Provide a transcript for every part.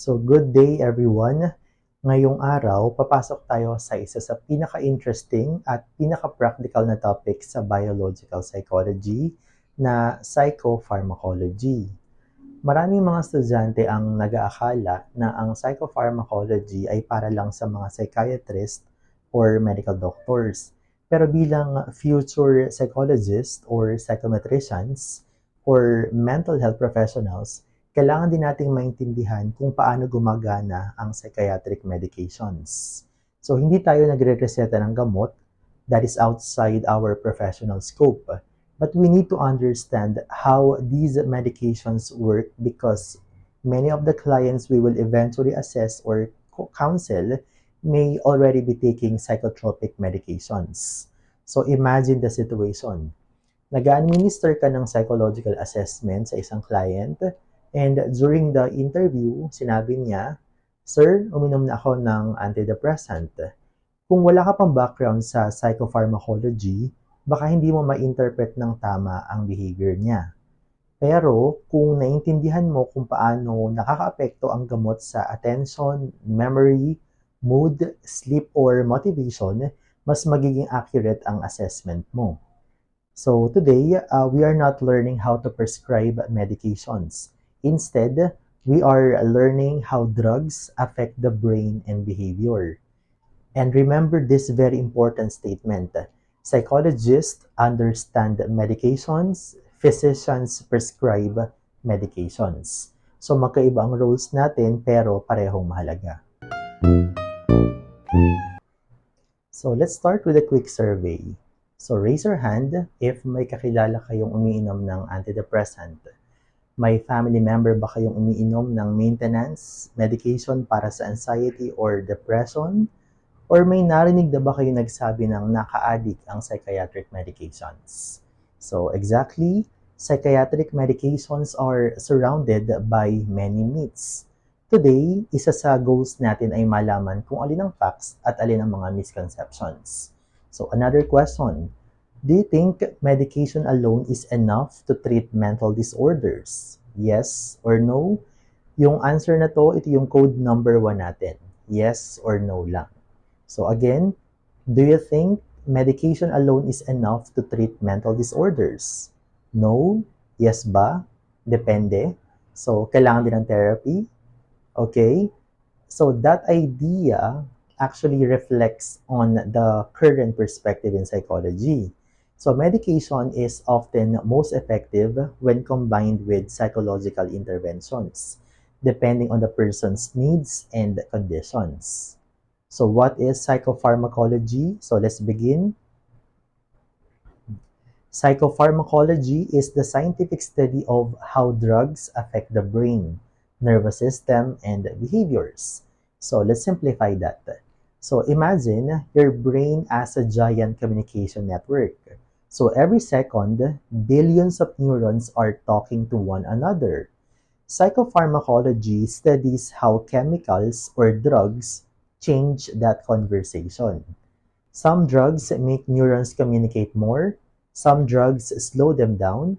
So good day everyone! Ngayong araw, papasok tayo sa isa sa pinaka-interesting at pinaka-practical na topic sa biological psychology na psychopharmacology. Maraming mga estudyante ang nag-aakala na ang psychopharmacology ay para lang sa mga psychiatrist or medical doctors. Pero bilang future psychologists or psychometricians or mental health professionals, kailangan din nating maintindihan kung paano gumagana ang psychiatric medications. So, hindi tayo nagre-reseta ng gamot that is outside our professional scope. But we need to understand how these medications work because many of the clients we will eventually assess or counsel may already be taking psychotropic medications. So, imagine the situation. Nag-administer ka ng psychological assessment sa isang client. And during the interview, sinabi niya, "Sir, uminom na ako ng antidepressant." Kung wala ka pang background sa psychopharmacology, baka hindi mo ma-interpret ng tama ang behavior niya. Pero kung naintindihan mo kung paano nakakaapekto ang gamot sa attention, memory, mood, sleep, or motivation, mas magiging accurate ang assessment mo. So today, we are not learning how to prescribe medications. Instead, we are learning how drugs affect the brain and behavior. And remember this very important statement. Psychologists understand medications, physicians prescribe medications. So magkaiba ang roles natin pero parehong mahalaga. So let's start with a quick survey. So raise your hand if may kakilala kayong umiinom ng antidepressant. May family member ba kayong umiinom ng maintenance medication para sa anxiety or depression? Or may narinig na ba kayo nagsabi ng naka-addict ang psychiatric medications? So exactly, psychiatric medications are surrounded by many myths. Today, isa sa goals natin ay malaman kung alin ang facts at alin ang mga misconceptions. So another question. Do you think medication alone is enough to treat mental disorders? Yes or no? Yung answer na to, ito yung code number 1 natin. Yes or no lang. So again, do you think medication alone is enough to treat mental disorders? No? Yes ba? Depende. So kailangan din ng therapy? Okay? So that idea actually reflects on the current perspective in psychology. So medication is often most effective when combined with psychological interventions, depending on the person's needs and conditions. So what is psychopharmacology? So let's begin. Psychopharmacology is the scientific study of how drugs affect the brain, nervous system, and behaviors. So let's simplify that. So imagine your brain as a giant communication network. So every second, billions of neurons are talking to one another. Psychopharmacology studies how chemicals or drugs change that conversation. Some drugs make neurons communicate more, some drugs slow them down,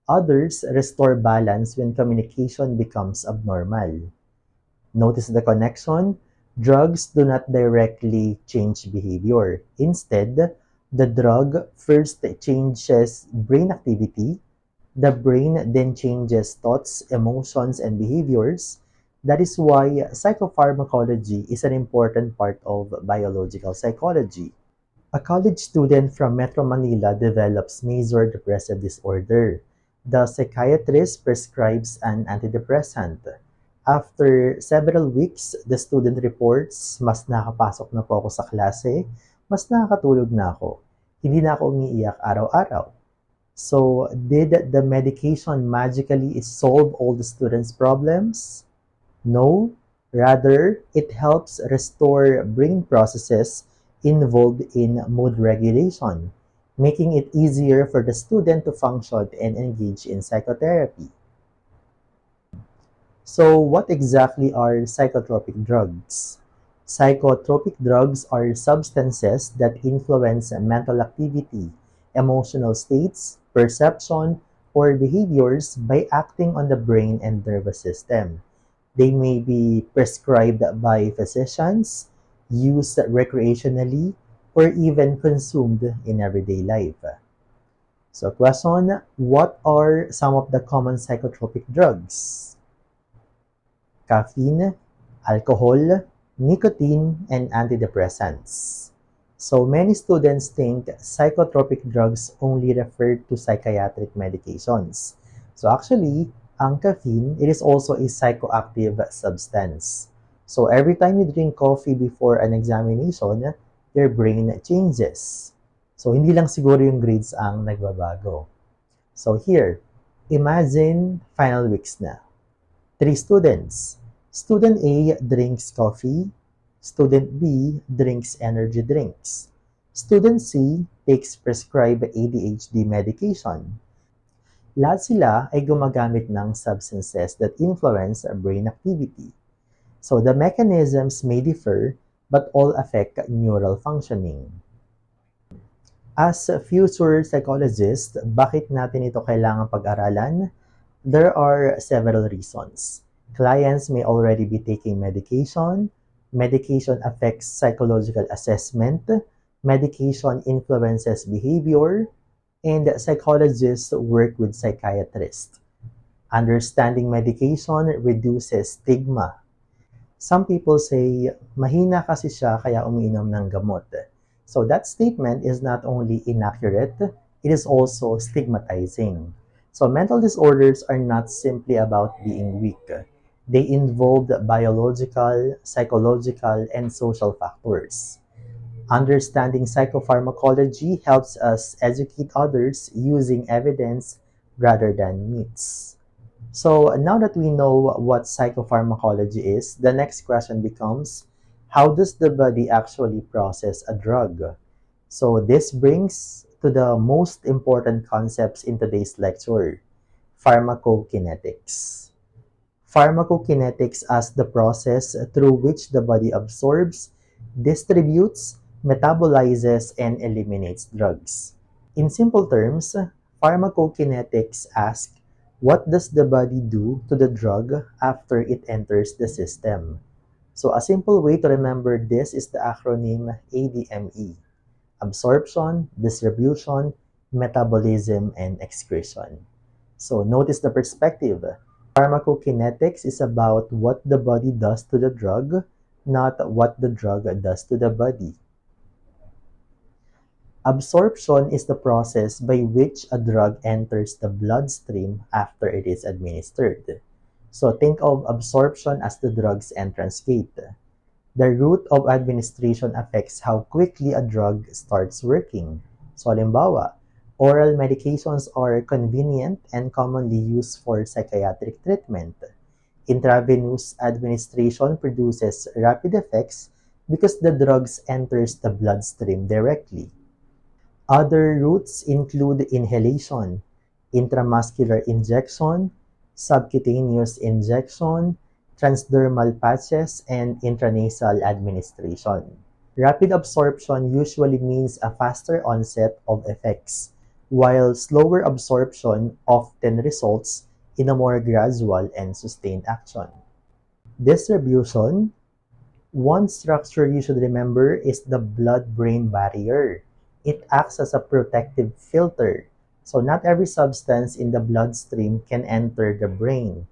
others restore balance when communication becomes abnormal. Notice the connection? Drugs do not directly change behavior. Instead, the drug first changes brain activity, the brain then changes thoughts, emotions, and behaviors. That is why psychopharmacology is an important part of biological psychology. A college student from Metro Manila develops major depressive disorder. The psychiatrist prescribes an antidepressant. After several weeks, the student reports, "Mas nakapasok na po ako sa klase, mas nakakatulog na ako. Hindi na ako umiiyak araw-araw." So, did the medication magically solve all the students' problems? No. Rather, it helps restore brain processes involved in mood regulation, making it easier for the student to function and engage in psychotherapy. So, what exactly are psychotropic drugs? Psychotropic drugs are substances that influence mental activity, emotional states, perception, or behaviors by acting on the brain and nervous system. They may be prescribed by physicians, used recreationally, or even consumed in everyday life. So question, what are some of the common psychotropic drugs? Caffeine, alcohol, nicotine, and antidepressants. So many students think psychotropic drugs only refer to psychiatric medications. So actually, ang caffeine, it is also a psychoactive substance. So every time you drink coffee before an examination, your brain changes. So hindi lang siguro yung grades ang nagbabago. So here, imagine final weeks na. 3 students. Student A drinks coffee. Student B drinks energy drinks. Student C takes prescribed ADHD medication. Lahat sila ay gumagamit ng substances that influence brain activity. So the mechanisms may differ but all affect neural functioning. As future psychologists, bakit natin ito kailangan pag-aralan? There are several reasons. Clients may already be taking medication. Medication affects psychological assessment. Medication influences behavior. And psychologists work with psychiatrists. Understanding medication reduces stigma. Some people say, mahina kasi siya kaya umiinom ng gamot. So that statement is not only inaccurate, it is also stigmatizing. So mental disorders are not simply about being weak. They involve biological, psychological, and social factors. Understanding psychopharmacology helps us educate others using evidence rather than myths. So now that we know what psychopharmacology is, the next question becomes, how does the body actually process a drug? So this brings to the most important concepts in today's lecture, pharmacokinetics. Pharmacokinetics as the process through which the body absorbs, distributes, metabolizes, and eliminates drugs. In simple terms, pharmacokinetics asks, what does the body do to the drug after it enters the system? So a simple way to remember this is the acronym ADME: absorption, distribution, metabolism, and excretion. So notice the perspective. Pharmacokinetics is about what the body does to the drug, not what the drug does to the body. Absorption is the process by which a drug enters the bloodstream after it is administered. So think of absorption as the drug's entrance gate. The route of administration affects how quickly a drug starts working. So halimbawa, oral medications are convenient and commonly used for psychiatric treatment. Intravenous administration produces rapid effects because the drugs enters the bloodstream directly. Other routes include inhalation, intramuscular injection, subcutaneous injection, transdermal patches, and intranasal administration. Rapid absorption usually means a faster onset of effects, while slower absorption often results in a more gradual and sustained action. Distribution. One structure you should remember is the blood-brain barrier. It acts as a protective filter. So not every substance in the bloodstream can enter the brain.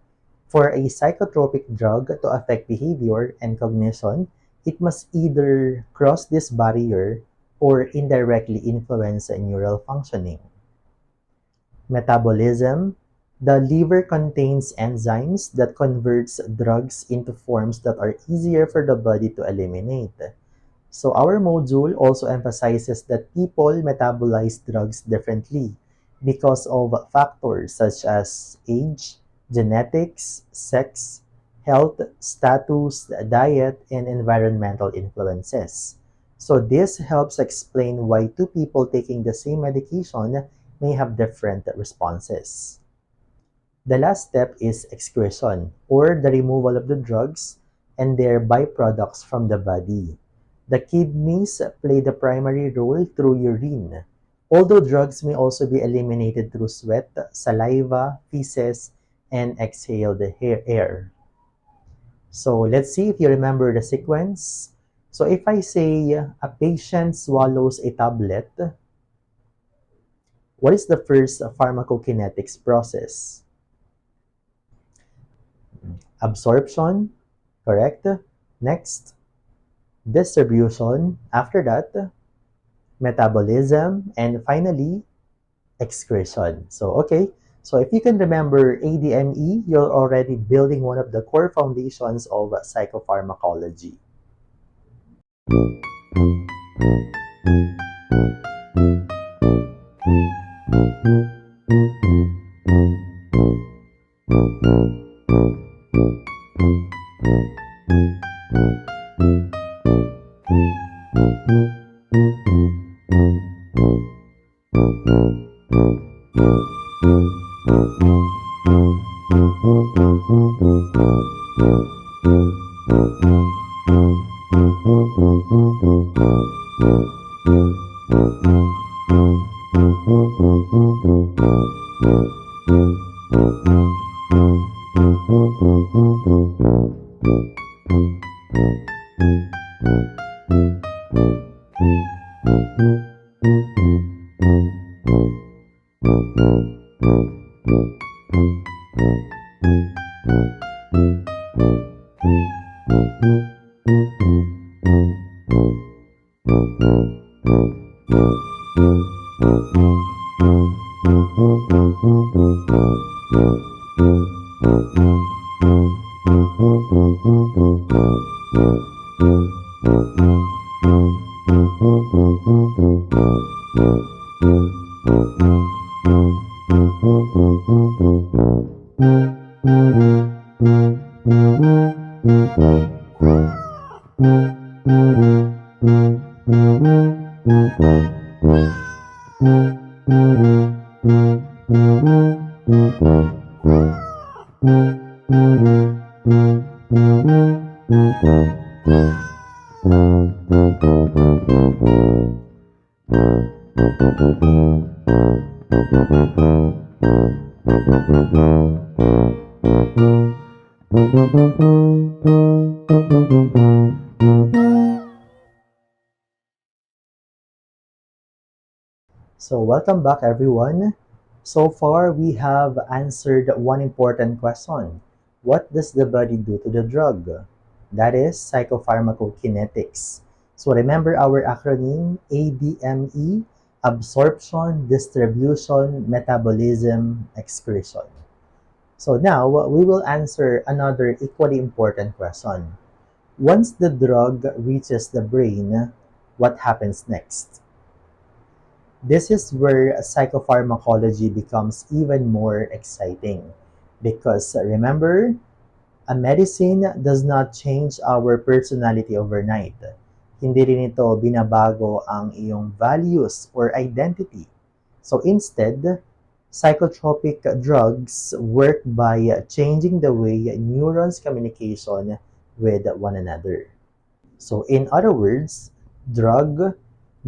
For a psychotropic drug to affect behavior and cognition, it must either cross this barrier or indirectly influence neural functioning. Metabolism. The liver contains enzymes that converts drugs into forms that are easier for the body to eliminate. So our module also emphasizes that people metabolize drugs differently because of factors such as age, genetics, sex, health, status, diet, and environmental influences. So this helps explain why two people taking the same medication may have different responses. The last step is excretion, or the removal of the drugs and their byproducts from the body. The kidneys play the primary role through urine, although drugs may also be eliminated through sweat, saliva, feces, and exhaled air. So let's see if you remember the sequence. So if I say a patient swallows a tablet, what is the first pharmacokinetics process? Absorption, correct? Next, distribution. After that, metabolism. And finally, excretion. So, okay. So if you can remember ADME, you're already building one of the core foundations of psychopharmacology. So welcome back everyone. So far we have answered one important question. What does the body do to the drug? That is psychopharmacokinetics. So remember our acronym ADME, absorption, distribution, metabolism, excretion. So now we will answer another equally important question. Once the drug reaches the brain, what happens next? This is where psychopharmacology becomes even more exciting because remember, a medicine does not change our personality overnight. Hindi rin ito binabago ang iyong values or identity. So instead, psychotropic drugs work by changing the way neurons communication with one another. So in other words, drug,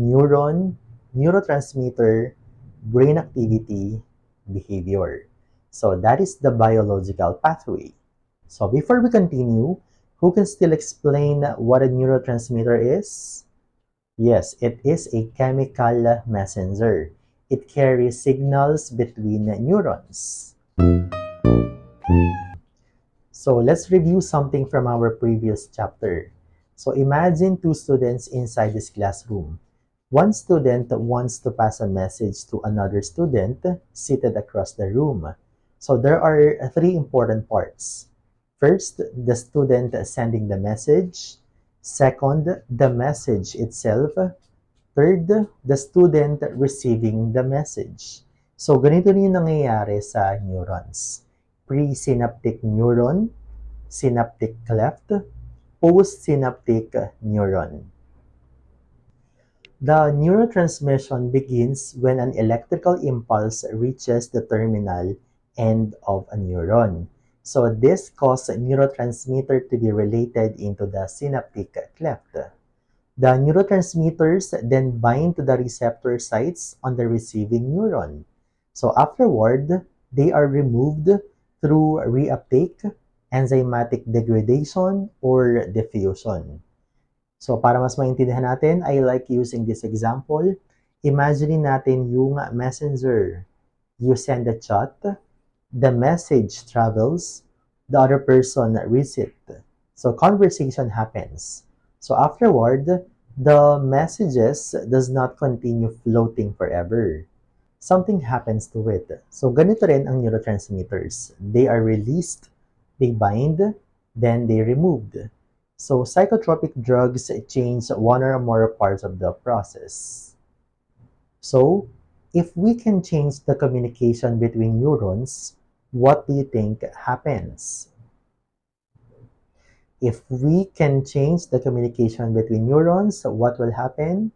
neuron, neurotransmitter, brain activity, behavior. So that is the biological pathway. So before we continue, who can still explain what a neurotransmitter is? Yes, it is a chemical messenger. It carries signals between neurons. So let's review something from our previous chapter. So imagine two students inside this classroom. One student wants to pass a message to another student seated across the room. So there are three important parts. First, the student sending the message. Second, the message itself. Third, the student receiving the message. So ganito rin yung nangyayari sa neurons. Presynaptic neuron, synaptic cleft, postsynaptic neuron. The neurotransmission begins when an electrical impulse reaches the terminal end of a neuron. So this causes neurotransmitter to be related into the synaptic cleft. The neurotransmitters then bind to the receptor sites on the receiving neuron. So afterward, they are removed through reuptake, enzymatic degradation, or diffusion. So para mas maintindihan natin, I like using this example. Imagine natin yung messenger. You send a chat, the message travels, the other person reads it. So conversation happens. So afterward, the messages does not continue floating forever. Something happens to it. So ganito rin ang neurotransmitters. They are released, they bind, then they removed. So psychotropic drugs change one or more parts of the process. So if we can change the communication between neurons, what do you think happens? If we can change the communication between neurons, what will happen?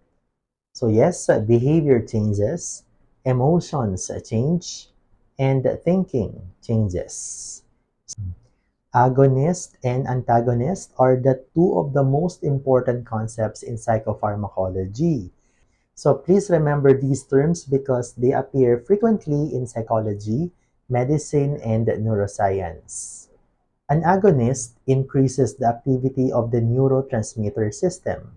So yes, behavior changes, emotions change, and thinking changes. Agonist and antagonist are the two of the most important concepts in psychopharmacology. So please remember these terms because they appear frequently in psychology, medicine, and neuroscience. An agonist increases the activity of the neurotransmitter system.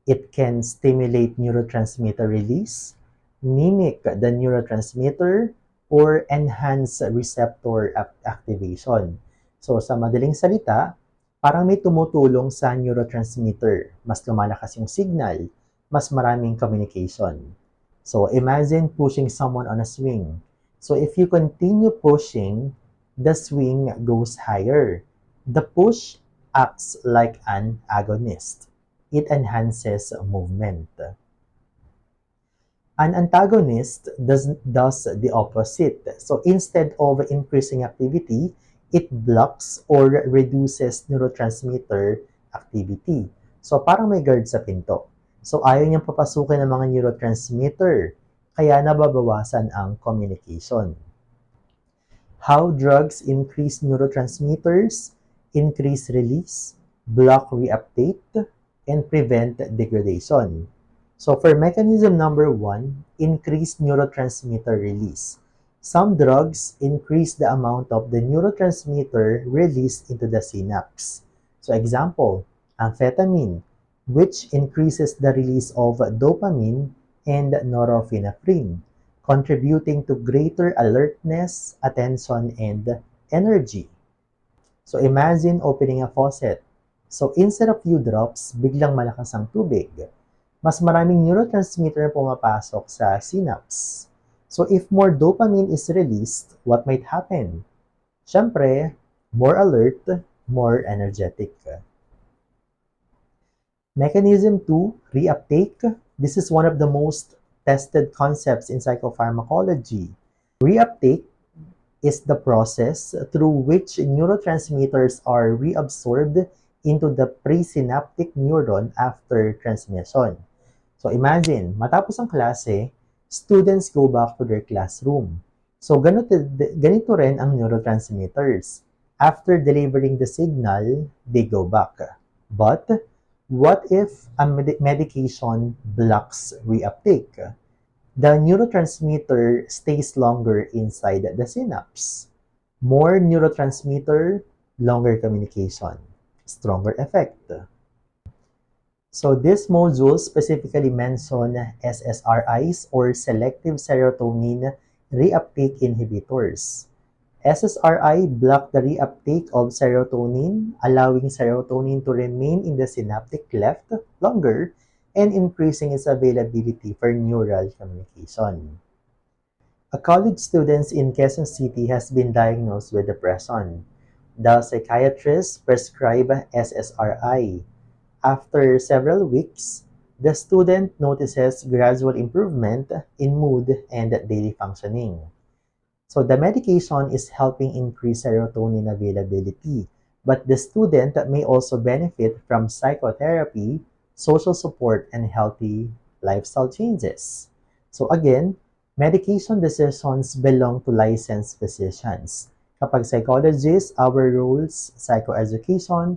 It can stimulate neurotransmitter release, mimic the neurotransmitter, or enhance receptor activation. So sa madaling salita, parang may tumutulong sa neurotransmitter. Mas lumalakas yung signal, mas maraming communication. So imagine pushing someone on a swing. So if you continue pushing, the swing goes higher. The push acts like an agonist. It enhances movement. An antagonist does the opposite. So instead of increasing activity, it blocks or reduces neurotransmitter activity. So parang may guard sa pinto. So ayaw niyang papasukin ng mga neurotransmitter, kaya nababawasan ang communication. How drugs increase neurotransmitters, increase release, block reuptake, and prevent degradation. So for mechanism number 1, increase neurotransmitter release. Some drugs increase the amount of the neurotransmitter released into the synapse. So example, amphetamine, which increases the release of dopamine and norepinephrine, contributing to greater alertness, attention, and energy. So imagine opening a faucet. So instead of few drops, biglang malakas ang tubig. Mas maraming neurotransmitter pumapasok sa synapse. So if more dopamine is released, what might happen? Siyempre, more alert, more energetic. Mechanism 2, reuptake. This is one of the most tested concepts in psychopharmacology. Reuptake is the process through which neurotransmitters are reabsorbed into the presynaptic neuron after transmission. So imagine, matapos ang klase, students go back to their classroom. So ganito rin ang neurotransmitters. After delivering the signal, they go back. But what if a medication blocks reuptake? The neurotransmitter stays longer inside the synapse. More neurotransmitter, longer communication, stronger effect. So this module specifically mention SSRIs or selective serotonin reuptake inhibitors. SSRI block the reuptake of serotonin, allowing serotonin to remain in the synaptic cleft longer and increasing its availability for neural communication. A college student in Quezon City has been diagnosed with depression. The psychiatrist prescribed SSRI. After several weeks, the student notices gradual improvement in mood and daily functioning. So the medication is helping increase serotonin availability, but the student may also benefit from psychotherapy, social support, and healthy lifestyle changes. So again, medication decisions belong to licensed physicians. Kapag psychologists, our roles, psychoeducation,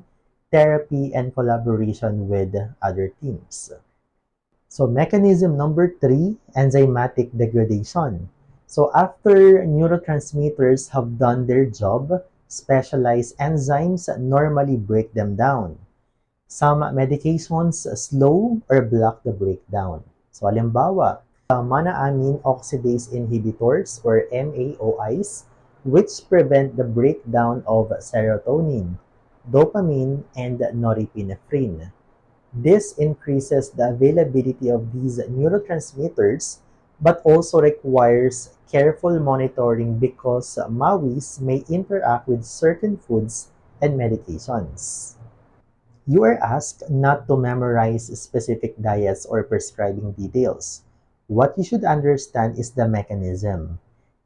therapy, and collaboration with other teams. So mechanism number 3, enzymatic degradation. So after neurotransmitters have done their job, specialized enzymes normally break them down. Some medications slow or block the breakdown. So halimbawa, monoamine oxidase inhibitors or MAOIs, which prevent the breakdown of serotonin, dopamine, and norepinephrine. This increases the availability of these neurotransmitters but also requires careful monitoring because MAOIs may interact with certain foods and medications. You are asked not to memorize specific diets or prescribing details. What you should understand is the mechanism.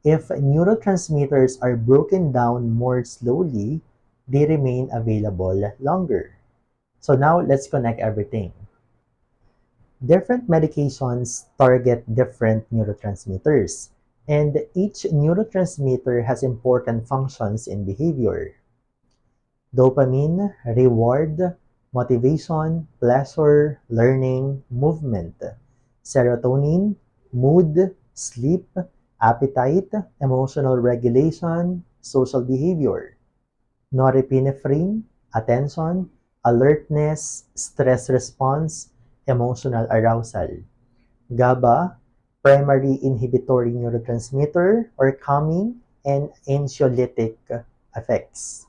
If neurotransmitters are broken down more slowly, they remain available longer. So now let's connect everything. Different medications target different neurotransmitters, and each neurotransmitter has important functions in behavior. Dopamine, reward, motivation, pleasure, learning, movement. Serotonin, mood, sleep, appetite, emotional regulation, social behavior. Norepinephrine, attention, alertness, stress response, emotional arousal. GABA, primary inhibitory neurotransmitter or calming and anxiolytic effects.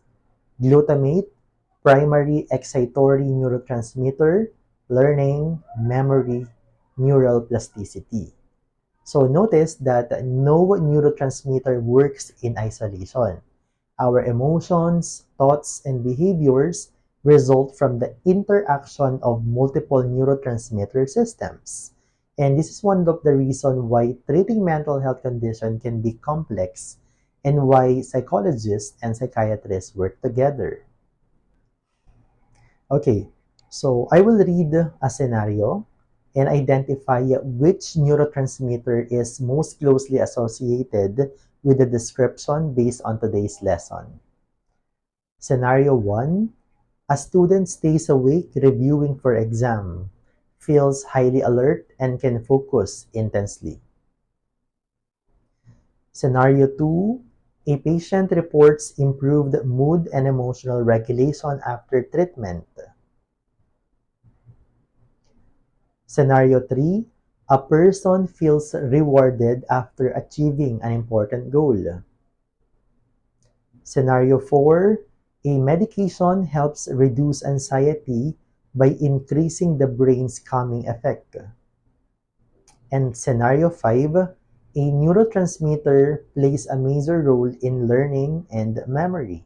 Glutamate, primary excitatory neurotransmitter, learning, memory, neural plasticity. So notice that no neurotransmitter works in isolation. Our emotions, thoughts, and behaviors result from the interaction of multiple neurotransmitter systems. And this is one of the reasons why treating mental health condition can be complex and why psychologists and psychiatrists work together. Okay, so I will read a scenario and identify which neurotransmitter is most closely associated with the description based on today's lesson. Scenario 1. A student stays awake reviewing for exam, feels highly alert, and can focus intensely. Scenario 2. A patient reports improved mood and emotional regulation after treatment. Scenario 3. A person feels rewarded after achieving an important goal. Scenario 4. A medication helps reduce anxiety by increasing the brain's calming effect. And Scenario 5. A neurotransmitter plays a major role in learning and memory.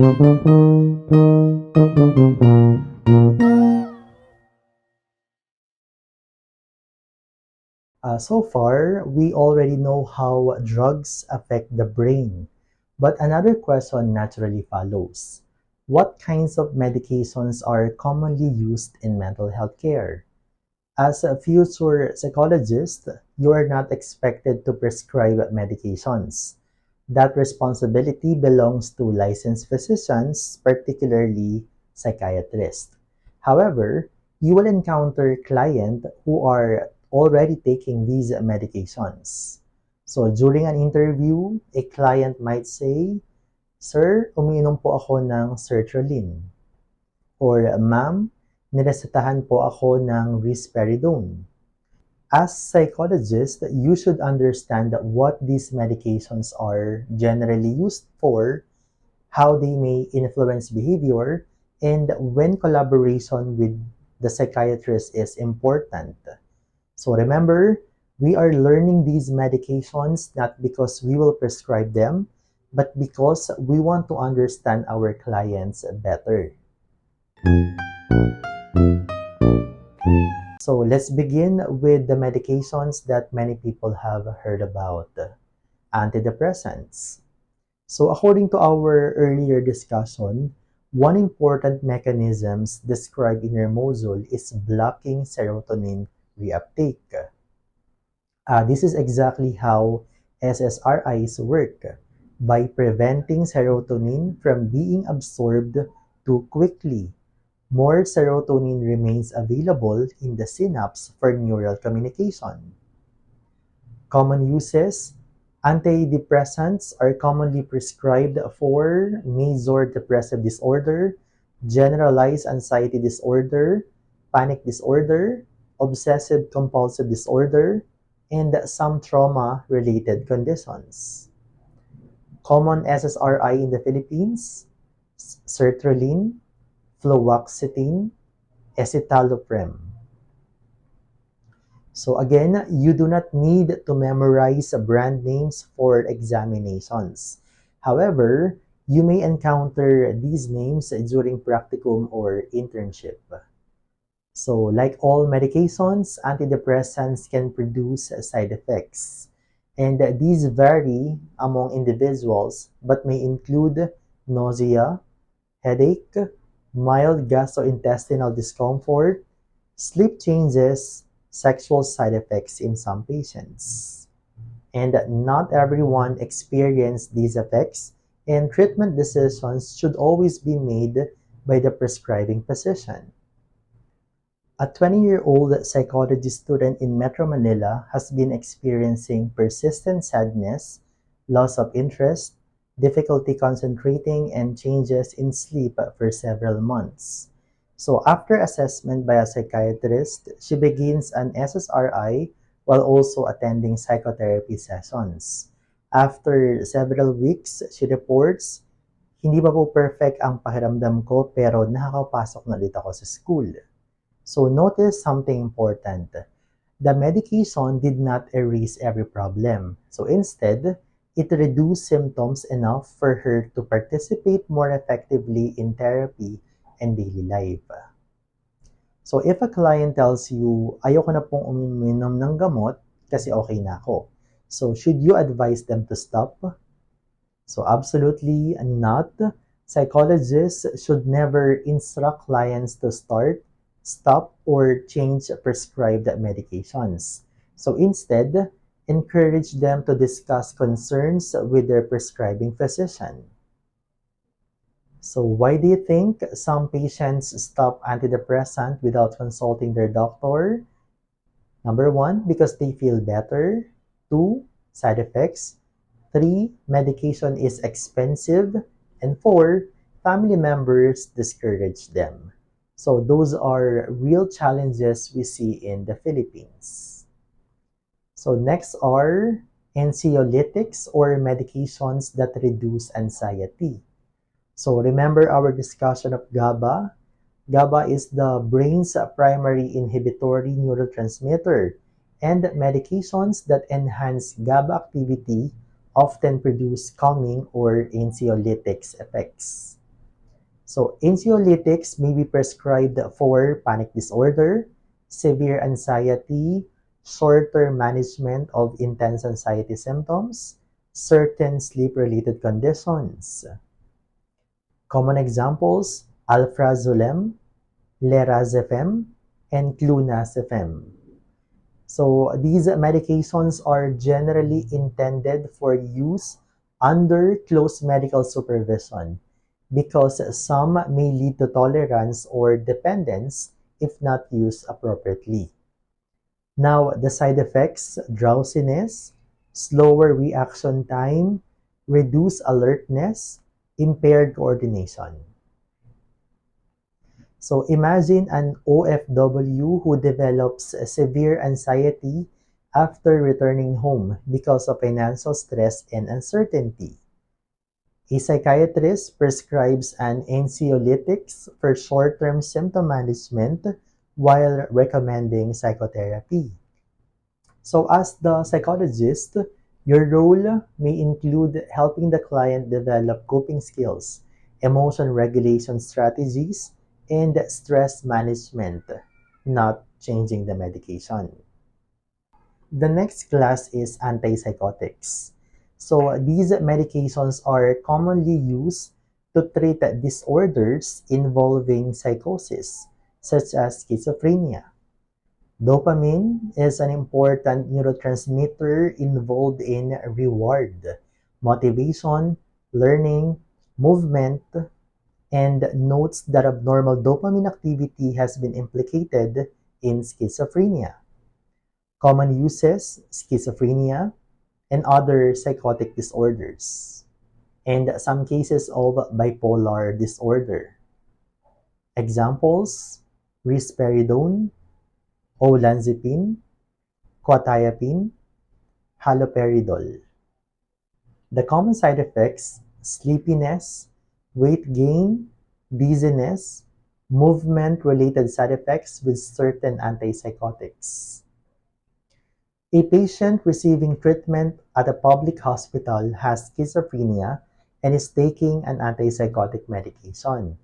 So far, we already know how drugs affect the brain. But another question naturally follows. What kinds of medications are commonly used in mental health care? As a future psychologist, you are not expected to prescribe medications. That responsibility belongs to licensed physicians, particularly psychiatrists. However, you will encounter clients who are already taking these medications. So during an interview, a client might say, "Sir, umiinom po ako ng sertraline." Or, "Ma'am, niresetahan po ako ng risperidone." As psychologists, you should understand what these medications are generally used for, how they may influence behavior, and when collaboration with the psychiatrist is important. So remember, we are learning these medications not because we will prescribe them, but because we want to understand our clients better. So let's begin with the medications that many people have heard about, antidepressants. So according to our earlier discussion, one important mechanism described in Remozole is blocking serotonin reuptake. This is exactly how SSRIs work, by preventing serotonin from being absorbed too quickly. More serotonin remains available in the synapse for neural communication. Common uses: antidepressants are commonly prescribed for major depressive disorder, generalized anxiety disorder, panic disorder, obsessive compulsive disorder, and some trauma-related conditions. Common SSRI in the Philippines: sertraline, fluoxetine, escitalopram. So again, you do not need to memorize brand names for examinations. However, you may encounter these names during practicum or internship. So like all medications, antidepressants can produce side effects. And these vary among individuals but may include nausea, headache, mild gastrointestinal discomfort, sleep changes, sexual side effects in some patients. And not everyone experiences these effects, and treatment decisions should always be made by the prescribing physician. A 20-year-old psychology student in Metro Manila has been experiencing persistent sadness, loss of interest, difficulty concentrating, and changes in sleep for several months. So after assessment by a psychiatrist, she begins an SSRI while also attending psychotherapy sessions. After several weeks, she reports, "Hindi pa po perfect ang pakiramdam ko pero nakakapasok na ulit ako sa school." So notice something important. The medication did not erase every problem. So instead, it reduced symptoms enough for her to participate more effectively in therapy and daily life. So if a client tells you, "Ayoko na pong uminom ng gamot kasi okay na ako." So should you advise them to stop? So absolutely not. Psychologists should never instruct clients to start, stop, or change prescribed medications. So instead, encourage them to discuss concerns with their prescribing physician. So why do you think some patients stop antidepressant without consulting their doctor? Number 1, because they feel better. 2, side effects. 3, medication is expensive. And 4, family members discourage them. So those are real challenges we see in the Philippines. So next are anxiolytics, or medications that reduce anxiety. So remember our discussion of GABA. GABA is the brain's primary inhibitory neurotransmitter, and medications that enhance GABA activity often produce calming or anxiolytics effects. So anxiolytics may be prescribed for panic disorder, severe anxiety, short-term management of intense anxiety symptoms, certain sleep-related conditions. Common examples, alprazolam, lerazepam, and clonazepam. So these medications are generally intended for use under close medical supervision because some may lead to tolerance or dependence if not used appropriately. Now, the side effects, drowsiness, slower reaction time, reduced alertness, impaired coordination. So imagine an OFW who develops severe anxiety after returning home because of financial stress and uncertainty. A psychiatrist prescribes an anxiolytics for short-term symptom management while recommending psychotherapy. So as the psychologist, your role may include helping the client develop coping skills, emotion regulation strategies, and stress management, not changing the medication. The next class is antipsychotics. So these medications are commonly used to treat disorders involving psychosis, such as schizophrenia. Dopamine is an important neurotransmitter involved in reward, motivation, learning, movement, and notes that abnormal dopamine activity has been implicated in schizophrenia. Common uses, schizophrenia, and other psychotic disorders, and some cases of bipolar disorder. Examples, risperidone, olanzapine, quetiapine, haloperidol. The common side effects, sleepiness, weight gain, dizziness, movement-related side effects with certain antipsychotics. A patient receiving treatment at a public hospital has schizophrenia and is taking an antipsychotic medication.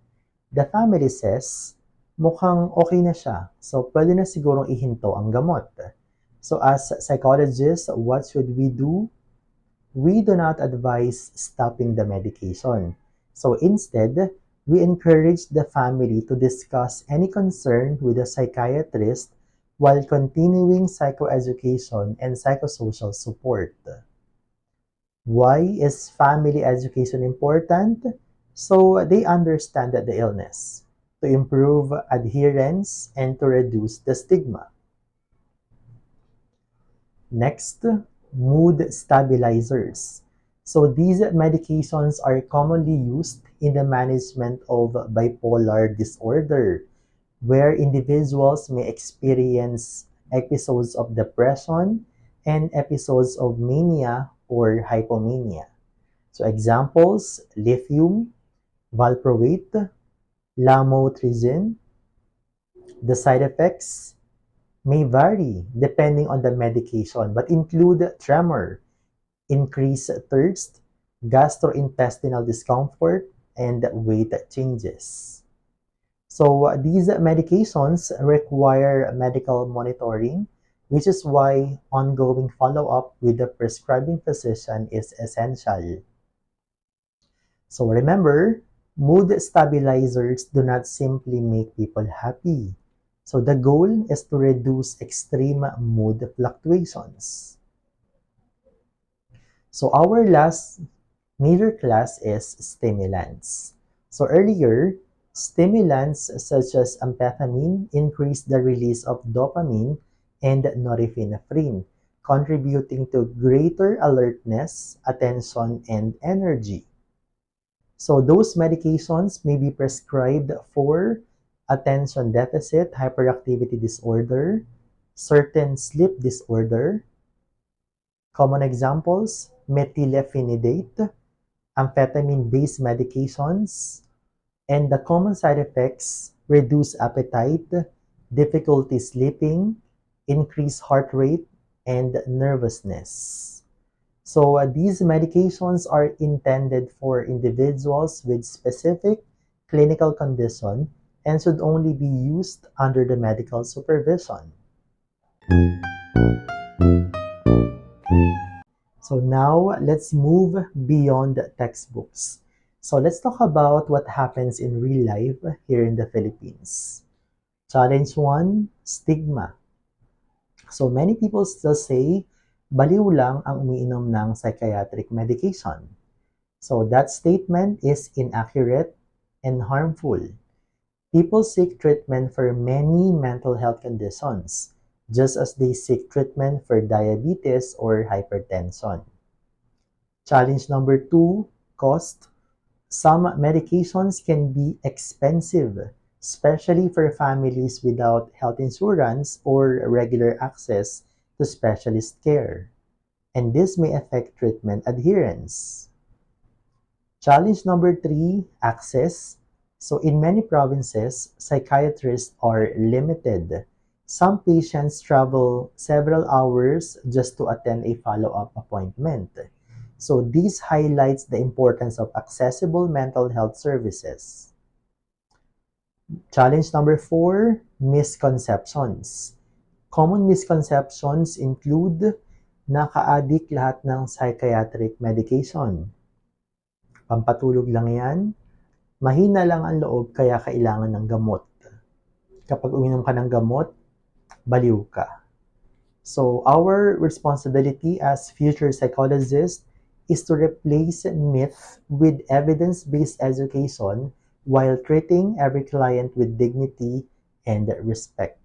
The family says, mukhang okay na siya, so pwede na sigurong ihinto ang gamot. So as psychologists, what should we do? We do not advise stopping the medication. So instead, we encourage the family to discuss any concern with a psychiatrist while continuing psychoeducation and psychosocial support. Why is family education important? So they understand the illness, to improve adherence, and to reduce the stigma. Next, mood stabilizers. So these medications are commonly used in the management of bipolar disorder, where individuals may experience episodes of depression and episodes of mania or hypomania. So examples, lithium, valproate, lamotrigine. The side effects may vary depending on the medication, but include tremor, increased thirst, gastrointestinal discomfort, and weight changes. So these medications require medical monitoring, which is why ongoing follow-up with the prescribing physician is essential. So remember, mood stabilizers do not simply make people happy. So the goal is to reduce extreme mood fluctuations. So our last major class is stimulants. So earlier, stimulants such as amphetamine increase the release of dopamine and norepinephrine, contributing to greater alertness, attention, and energy. So those medications may be prescribed for attention deficit hyperactivity disorder, certain sleep disorder. Common examples, methylphenidate, amphetamine-based medications, and the common side effects, reduced appetite, difficulty sleeping, increased heart rate, and nervousness. So these medications are intended for individuals with specific clinical condition and should only be used under the medical supervision. So now let's move beyond textbooks. So let's talk about what happens in real life here in the Philippines. Challenge 1, stigma. So many people still say, baliw lang ang umiinom ng psychiatric medication. So that statement is inaccurate and harmful. People seek treatment for many mental health conditions, just as they seek treatment for diabetes or hypertension. Challenge number 2, cost. Some medications can be expensive, especially for families without health insurance or regular access to specialist care. And this may affect treatment adherence. Challenge number 3, access. So in many provinces, psychiatrists are limited. Some patients travel several hours just to attend a follow-up appointment. So this highlights the importance of accessible mental health services. Challenge number 4, misconceptions. Common misconceptions include naka-addict lahat ng psychiatric medication. Pampatulog lang yan. Mahina lang ang loob kaya kailangan ng gamot. Kapag uminom ka ng gamot, baliw ka. So our responsibility as future psychologists is to replace myth with evidence-based education while treating every client with dignity and respect.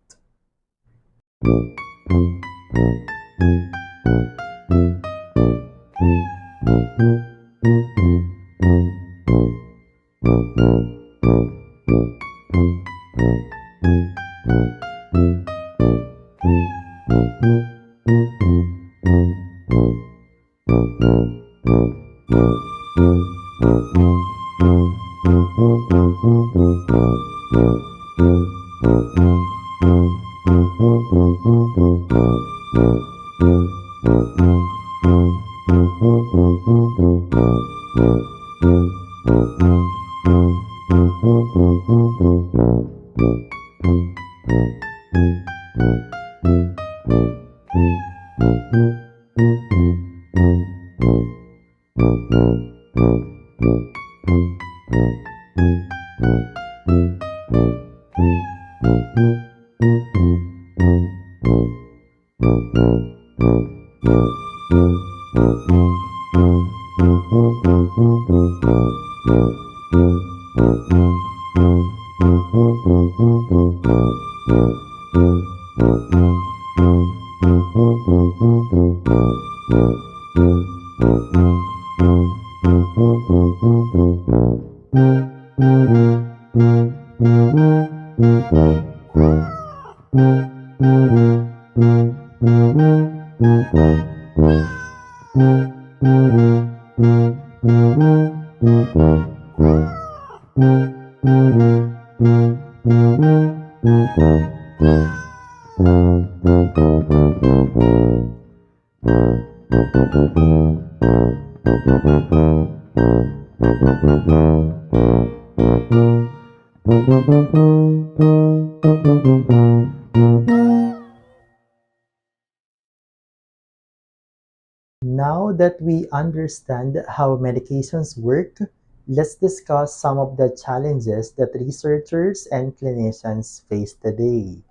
Now that we understand how medications work, let's discuss some of the challenges that researchers and clinicians face today.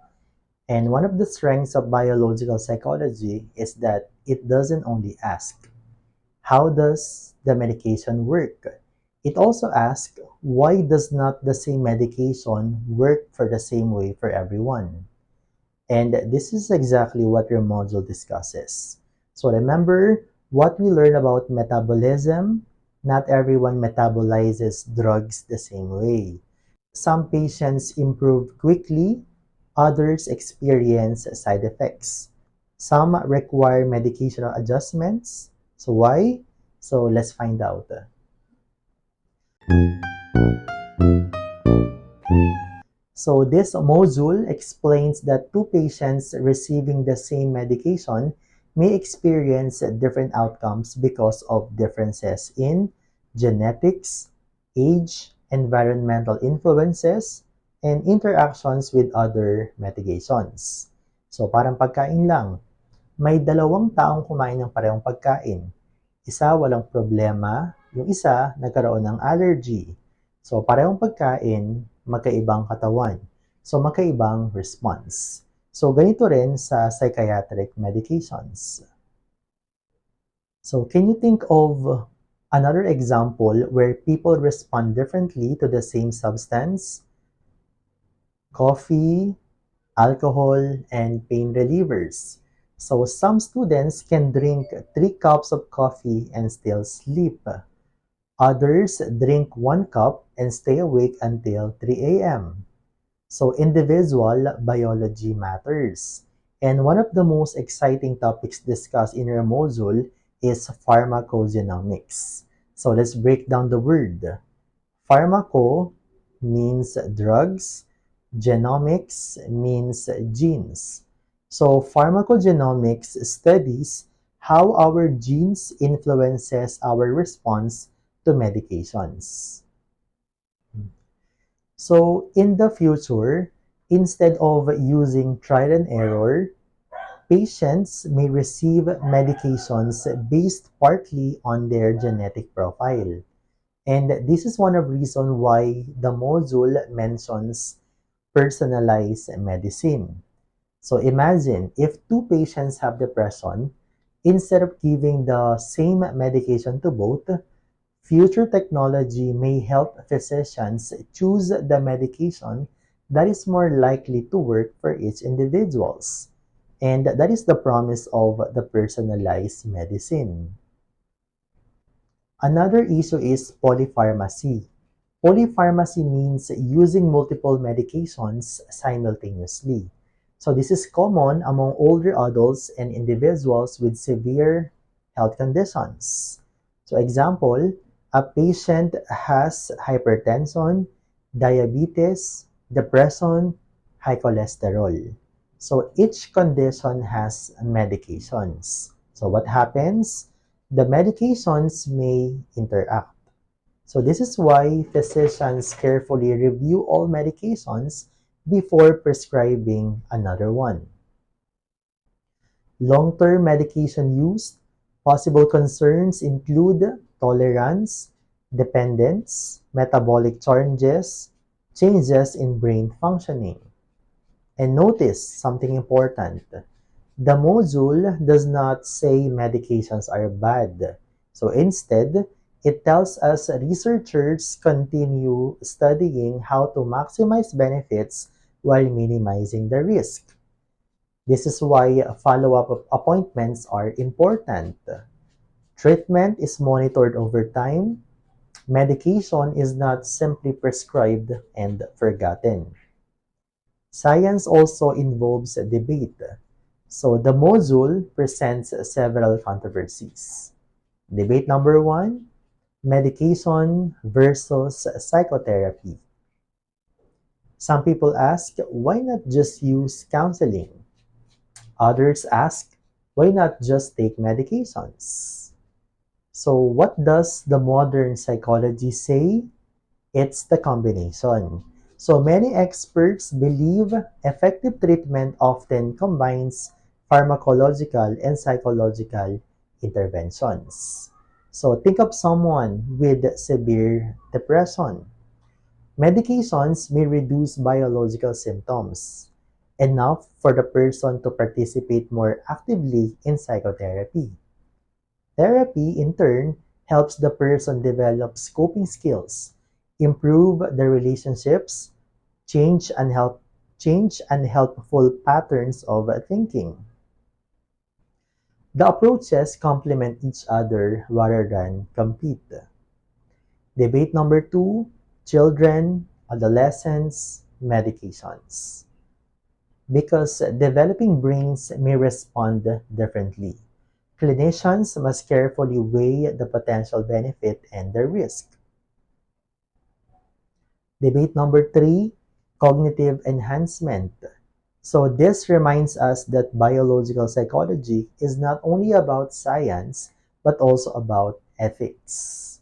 And one of the strengths of biological psychology is that it doesn't only ask, how does the medication work? It also asks, why does not the same medication work for the same way for everyone? And this is exactly what your module discusses. So remember what we learned about metabolism. Not everyone metabolizes drugs the same way. Some patients improve quickly, others experience side effects. Some require medicational adjustments. So why? So let's find out. So this module explains that two patients receiving the same medication may experience different outcomes because of differences in genetics, age, environmental influences, and interactions with other medications. So parang pagkain lang. May dalawang taong kumain ng parehong pagkain. Isa walang problema, yung isa nagkaroon ng allergy. So parehong pagkain, magkaibang katawan. So magkaibang response. So ganito rin sa psychiatric medications. So can you think of another example where people respond differently to the same substance? Coffee, alcohol, and pain relievers. So some students can drink 3 cups of coffee and still sleep. Others drink 1 cup and stay awake until 3 a.m. So individual biology matters. And one of the most exciting topics discussed in our module is pharmacogenomics. So let's break down the word. Pharmaco means drugs, genomics means genes. So pharmacogenomics studies how our genes influences our response to medications. So in the future, instead of using trial and error, patients may receive medications based partly on their genetic profile. And this is one of the reasons why the module mentions personalized medicine. So imagine if 2 patients have depression, instead of giving the same medication to both, future technology may help physicians choose the medication that is more likely to work for each individuals. And that is the promise of the personalized medicine. Another issue is polypharmacy. Polypharmacy means using multiple medications simultaneously. So this is common among older adults and individuals with severe health conditions. So example, a patient has hypertension, diabetes, depression, high cholesterol. So each condition has medications. So what happens? The medications may interact. So this is why physicians carefully review all medications before prescribing another one. Long-term medication use, possible concerns include tolerance, dependence, metabolic changes in brain functioning. And notice something important. The module does not say medications are bad. So instead, it tells us researchers continue studying how to maximize benefits while minimizing the risk. This is why follow-up appointments are important. Treatment is monitored over time. Medication is not simply prescribed and forgotten. Science also involves debate. So the module presents several controversies. Debate number 1, medication versus psychotherapy. Some people ask, why not just use counseling? Others ask, why not just take medications? So what does the modern psychology say? It's the combination. So many experts believe effective treatment often combines pharmacological and psychological interventions. So think of someone with severe depression. Medications may reduce biological symptoms, enough for the person to participate more actively in psychotherapy. Therapy, in turn, helps the person develop coping skills, improve their relationships, change unhelpful patterns of thinking. The approaches complement each other rather than compete. Debate number 2, children, adolescents, medications. Because developing brains may respond differently. Clinicians must carefully weigh the potential benefit and the risk. Debate number 3, cognitive enhancement. So this reminds us that biological psychology is not only about science, but also about ethics.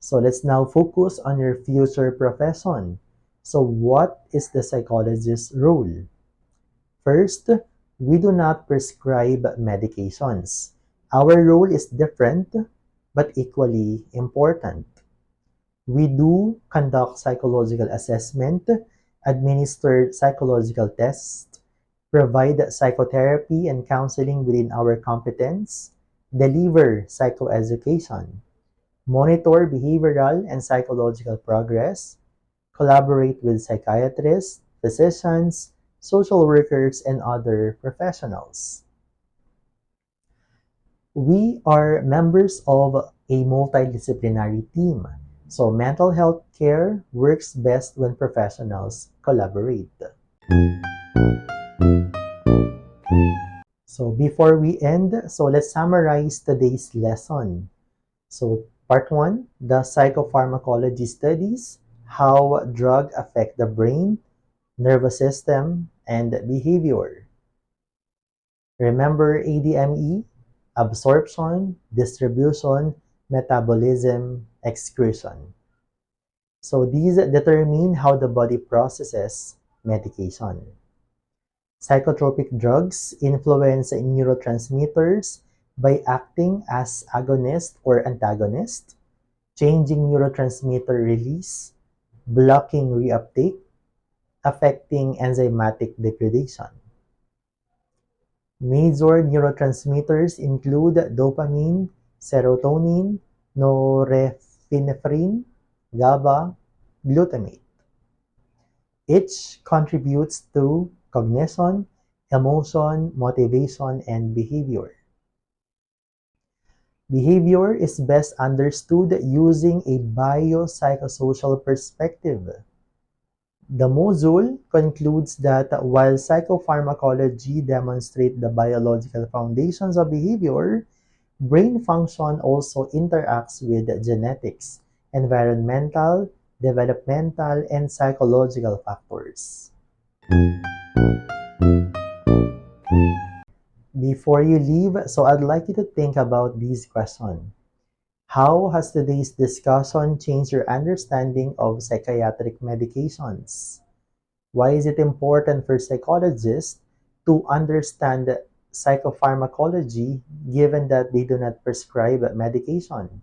So let's now focus on your future profession. So what is the psychologist's role? First, we do not prescribe medications. Our role is different but equally important. We do conduct psychological assessment, administer psychological tests, provide psychotherapy and counseling within our competence, deliver psychoeducation, monitor behavioral and psychological progress, collaborate with psychiatrists, physicians, social workers, and other professionals. We are members of a multidisciplinary team. So mental health care works best when professionals collaborate. So before we end, so let's summarize today's lesson. So part 1, the psychopharmacology studies, how drug affect the brain, nervous system, and behavior. Remember ADME, absorption, distribution, metabolism, excretion. So these determine how the body processes medication. Psychotropic drugs influence neurotransmitters by acting as agonist or antagonist, changing neurotransmitter release, blocking reuptake, affecting enzymatic degradation. Major neurotransmitters include dopamine, serotonin, norepinephrine, GABA, glutamate. Each contributes to cognition, emotion, motivation, and behavior. Behavior is best understood using a biopsychosocial perspective. The module concludes that while psychopharmacology demonstrates the biological foundations of behavior, brain function also interacts with genetics, environmental, developmental, and psychological factors. Before you leave, so I'd like you to think about these questions. How has today's discussion changed your understanding of psychiatric medications? Why is it important for psychologists to understand psychopharmacology given that they do not prescribe medication?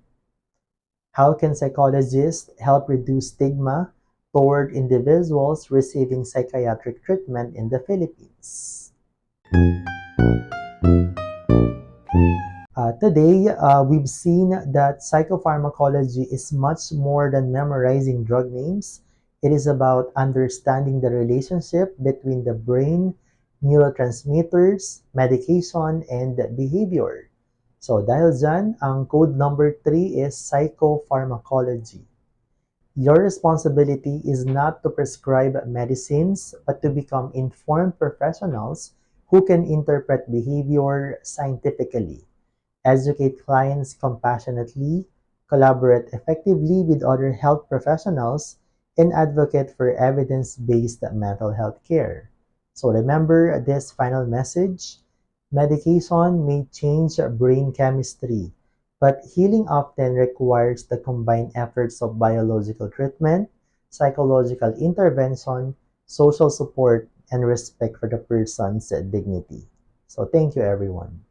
How can psychologists help reduce stigma toward individuals receiving psychiatric treatment in the Philippines? Today, we've seen that psychopharmacology is much more than memorizing drug names. It is about understanding the relationship between the brain, neurotransmitters, medication, and behavior. So dahil dyan, ang code number 3 is psychopharmacology. Your responsibility is not to prescribe medicines, but to become informed professionals who can interpret behavior scientifically, educate clients compassionately, collaborate effectively with other health professionals, and advocate for evidence-based mental health care. So remember this final message: medication may change brain chemistry, but healing often requires the combined efforts of biological treatment, psychological intervention, social support, and respect for the person's dignity. So thank you, everyone.